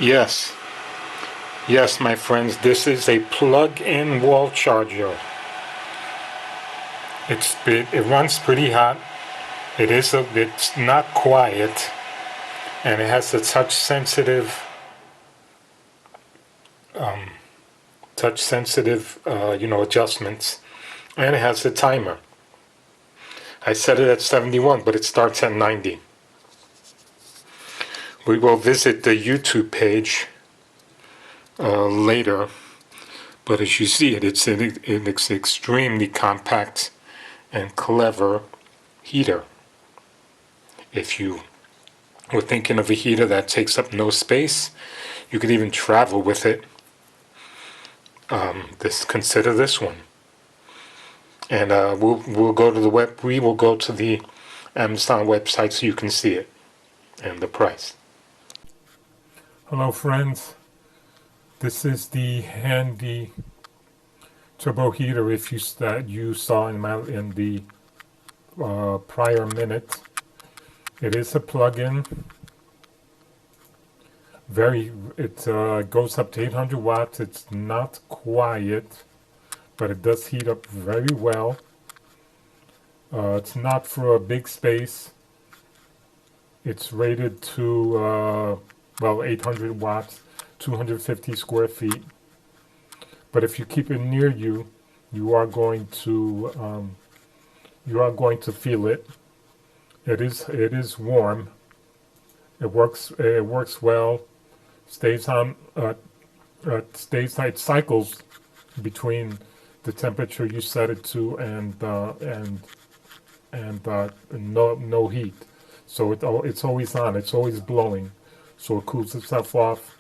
Yes, yes, my friends, this is a plug-in wall charger. It runs pretty hot. It's not quiet, and it has the touch sensitive adjustments, and it has a timer. I set it at 71, but it starts at 90. We will visit the YouTube page later, but as you see it's an extremely compact and clever heater. If you were thinking of a heater that takes up no space, you could even travel with it. Consider this one, and we will go to the Amazon website so you can see it and the price. Hello, friends. This is the handy turbo heater that you saw in the prior minute. It is a plug-in. It goes up to 800 watts. It's not quiet, but it does heat up very well. It's not for a big space. It's rated to 800 watts, 250 square feet. But if you keep it near you, you are going to feel it. It is warm. It works well. It cycles between the temperature you set it to and no heat. So it's always on. It's always blowing. So it cools itself off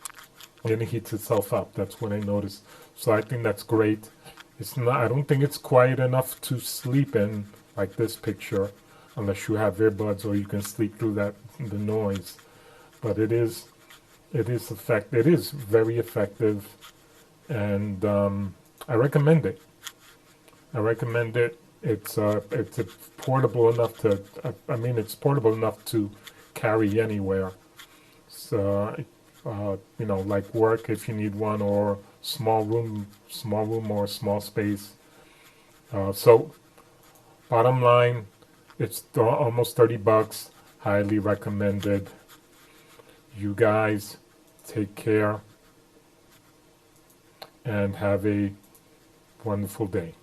and it heats itself up. That's what I noticed. So I think that's great. It's not. I don't think it's quiet enough to sleep in like this picture, unless you have earbuds or you can sleep through the noise. But it is effective. It is very effective, and I recommend it. It's portable enough to. It's portable enough to carry anywhere. So, like work if you need one, or small room or small space. So, bottom line, it's almost $30. Highly recommended. You guys take care and have a wonderful day.